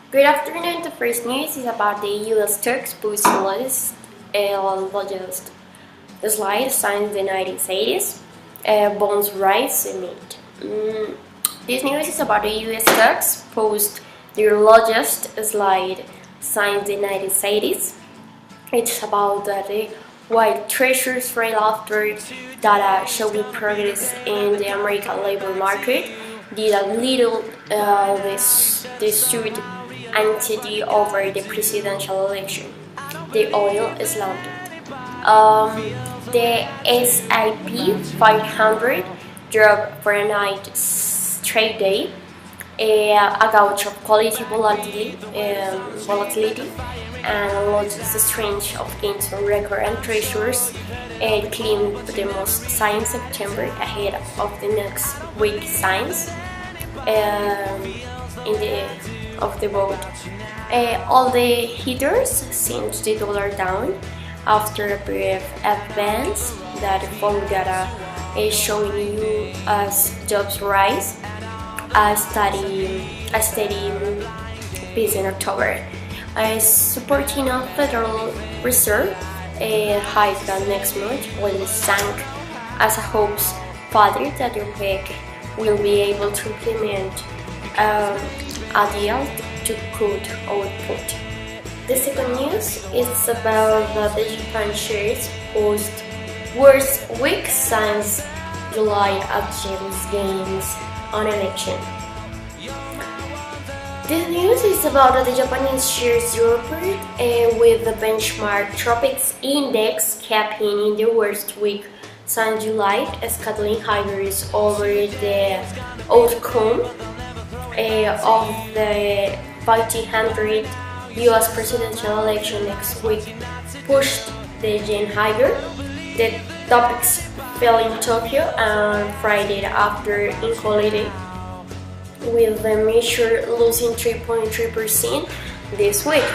Good afternoon. The first news is about the U.S. stocks boost largest slide since the 1980s. Bonds rise amid. This news is about the U.S. stocks post their largest slide since the 1980s. It's about the while treasuries rate after data showing progress in the American labor market did a little distribute anxiety over the presidential election. The oil slumped. The S&P 500 dropped for a night straight day, a gauge of quality volatility and lost the strength of gains on record and treasures and climbed the most since September ahead of the next week signs of the vote. All the hitters sent the dollar down after a brief advance that followed data showing U.S. jobs rise a steady pace in October. Supporting a Federal Reserve hike next month will sank as a hopes further that the OPEC will be able to implement a deal to cut output. The second news is about the Japan shares post worst week since July at James gains on election. This news is about the Japanese shares report with the benchmark Tropics Index capping in the worst week since July, scattering higher over the outcome of the 500 U.S. presidential election next week pushed the yen higher. The topics fell in Tokyo on Friday after equality, with the measure losing 3.3% this week.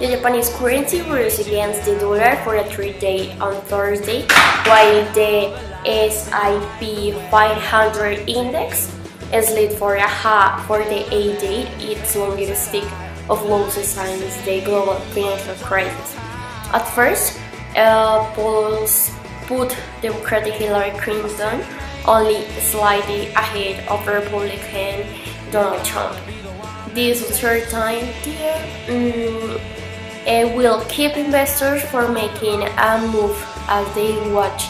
The Japanese currency rose against the dollar for a 3-day on Thursday, while the S&P 500 index slid for the 8-day, its longest streak of losses since the global financial crisis. At first, polls put Democratic Hillary Clinton only slightly ahead of Republican Donald Trump. This uncertainty will keep investors from making a move as they watch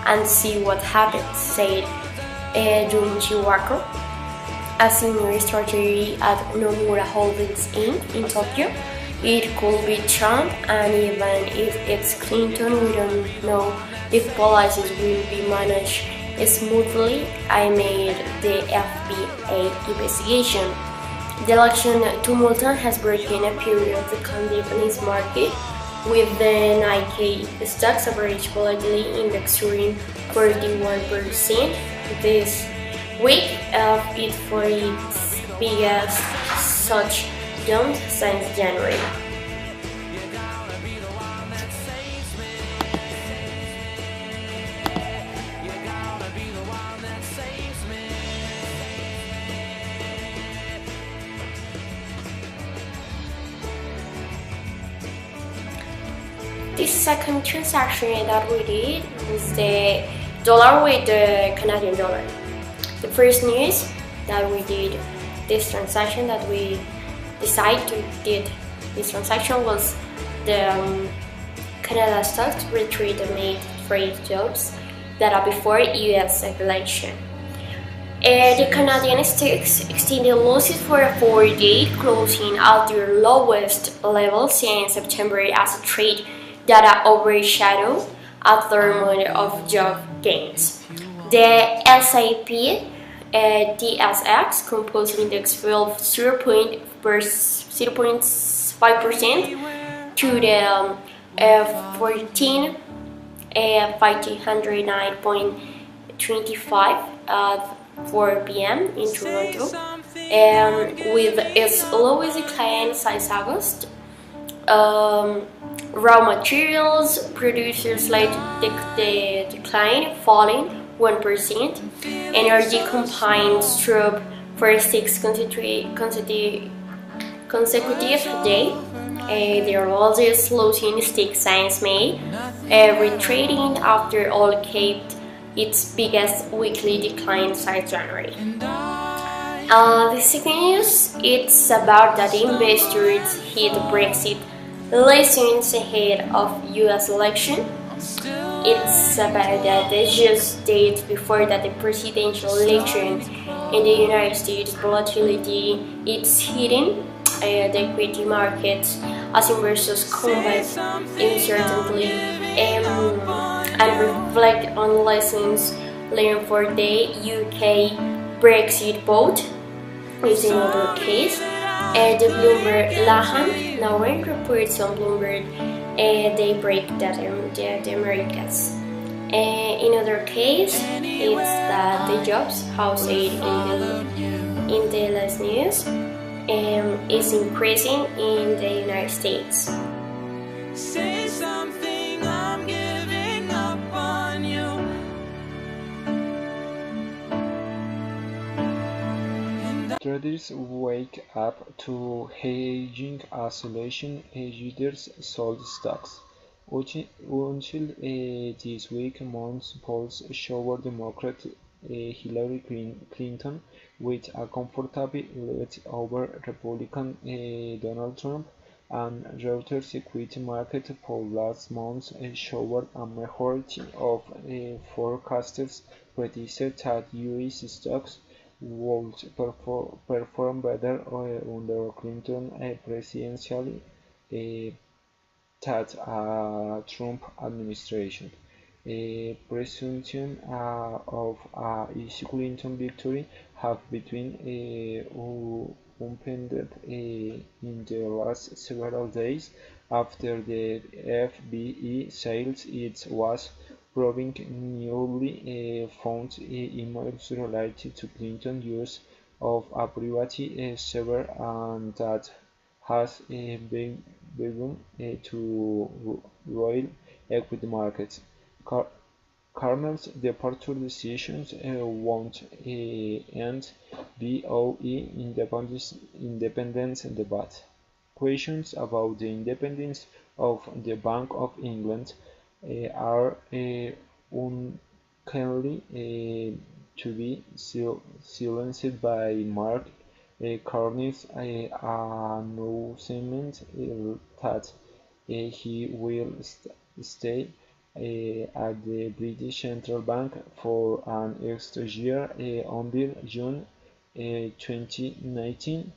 and see what happens, said Junichi Wako, a senior strategy at Nomura Holdings Inc. in Tokyo. It could be Trump, and even if it's Clinton, we don't know if policies will be managed smoothly. I made the FBI investigation. The election tumult has broken a period of the Japanese market, with the Nikkei stocks average volatility index soaring 41% this week, it for its biggest such jump since January. The second transaction that we did was the dollar with the Canadian dollar. The first news that we did this transaction that we decided to did this transaction was the Canada stocks retreat amid trade jobs data before U.S. election. The Canadian stocks extended losses for a 4-day, closing at their lowest level since September as a trade data overshadowed a third month of job gains. The S&P TSX Composite Index fell 0.5% to the 509.25 at 4 p.m. in Toronto, with its lowest decline since August. Raw materials producers led the decline, falling 1%. Energy combined dropped for 6 consecutive consecutive day. Their largest losing stick since May, retreating after all kept its biggest weekly decline since January. The second news it's about that investors hit Brexit lessons ahead of US election. It's about that the just days before that the presidential election in the United States volatility it's hitting the equity markets as investors combat uncertainty and reflect on lessons learned for the UK Brexit vote is another case. The Bloomberg Lahan now reports on Bloomberg they break that the Americas. In other case, it's that the jobs house aid in the last news is increasing in the United States. Say something, I'm giving up on you. Traders wake up to hedging as election leaders sold stocks. Until this week, month's polls showed Democrat Hillary Clinton with a comfortable lead over Republican Donald Trump, and Reuters equity market poll last month showed a majority of forecasters predicted that U.S. stocks would perform better under Clinton presidency that Trump administration. A presumption of easy Clinton victory have been upended in the last several days after the FBI says it was probing newly found emails related to Clinton's use of a private server and that has begun to roil equity markets. Carmel's departure decisions won't end BOE independence debate. Questions about the independence of the Bank of England are unlikely to be silenced by Mark Carney's announcement that he will stay at the British Central Bank for an extra year until June 2019.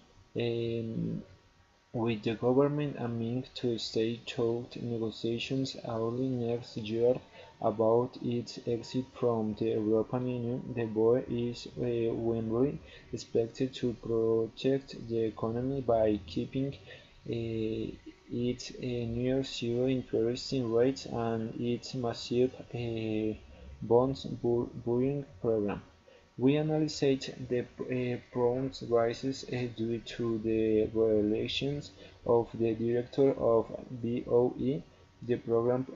With the government aiming to start through negotiations early next year about its exit from the European Union, the BOE is widely expected to protect the economy by keeping its near zero interest rates and its massive bonds buying program. We analyzed the prompt rises due to the re-election of the director of BOE, the program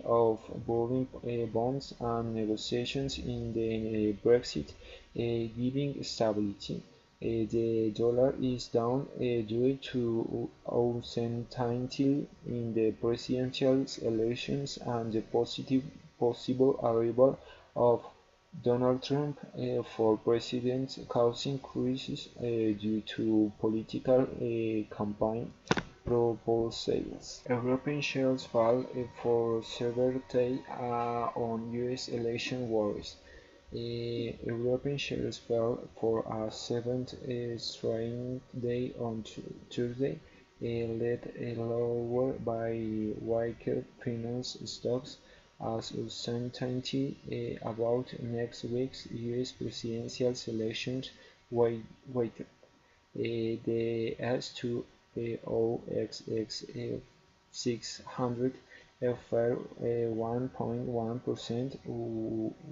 of buying bonds and negotiations in the Brexit giving stability. The dollar is down due to uncertainty in the presidential elections and the possible arrival of Donald Trump for president causing crisis due to political campaign proposals. European shares fall for several days on U.S. election worries. European shares fell for a seventh straight day on Tuesday, led lower by weaker finance stocks as uncertainty about next week's U.S. presidential elections weighted. The S2OXX 600 fell 1.1%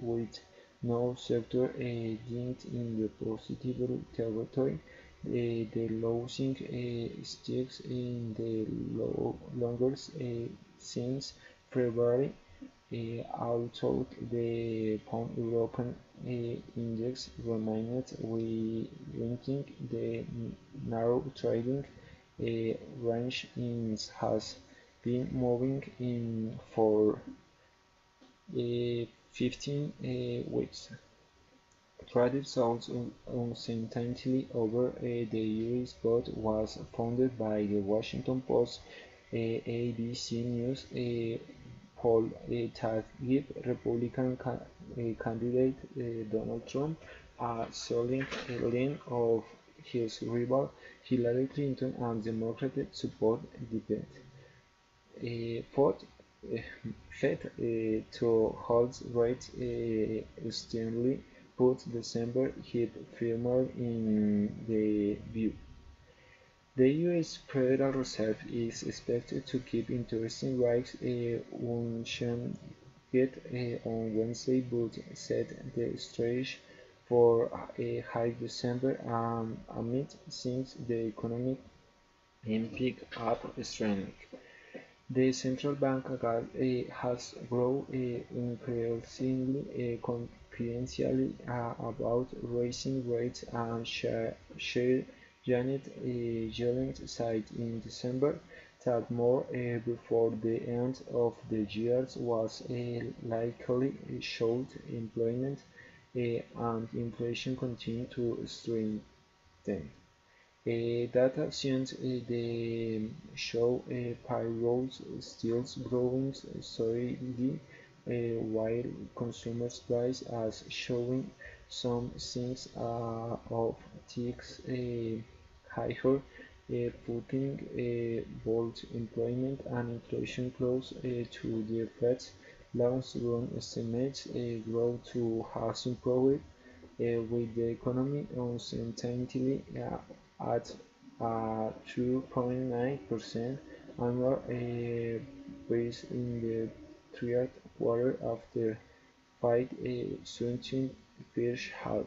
with no sector linked in the positive territory. The losing sticks in the longest since February, although the Pan-European index remained weakening. The narrow trading range has been moving in for 15 weeks. Traded zones uncertainty over the U.S. vote was founded by the Washington Post ABC News poll that gave Republican candidate Donald Trump a solid lead of his rival Hillary Clinton, and Democratic support debate. Fourth, uh, Fed to hold rates sternly put December hit firmer in the view. The U.S. Federal Reserve is expected to keep interest rates unchanged on Wednesday, but set the stage for a high December amid since the economic pick up strength. The central bank has grown increasingly confidential about raising rates, and Janet Yellen said in December that more before the end of the year was likely showed employment and inflation continue to strengthen. Data science they show payrolls still growing solidly, while consumer price as showing some signs of ticks higher, putting both employment and inflation close to the Fed's long-run estimates. Growth to has improved with the economy uncertainty at 2.9% annual pace in the third quarter after 5 first half.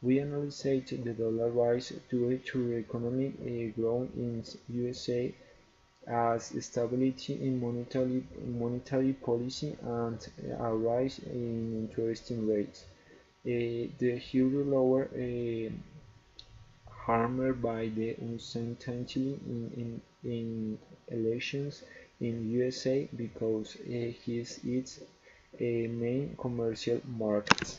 We analyzed the dollar rise due to economic growth in USA as stability in monetary policy and a rise in interest rates. The euro lower harmed by the uncertainty in elections in USA because his its a main commercial market.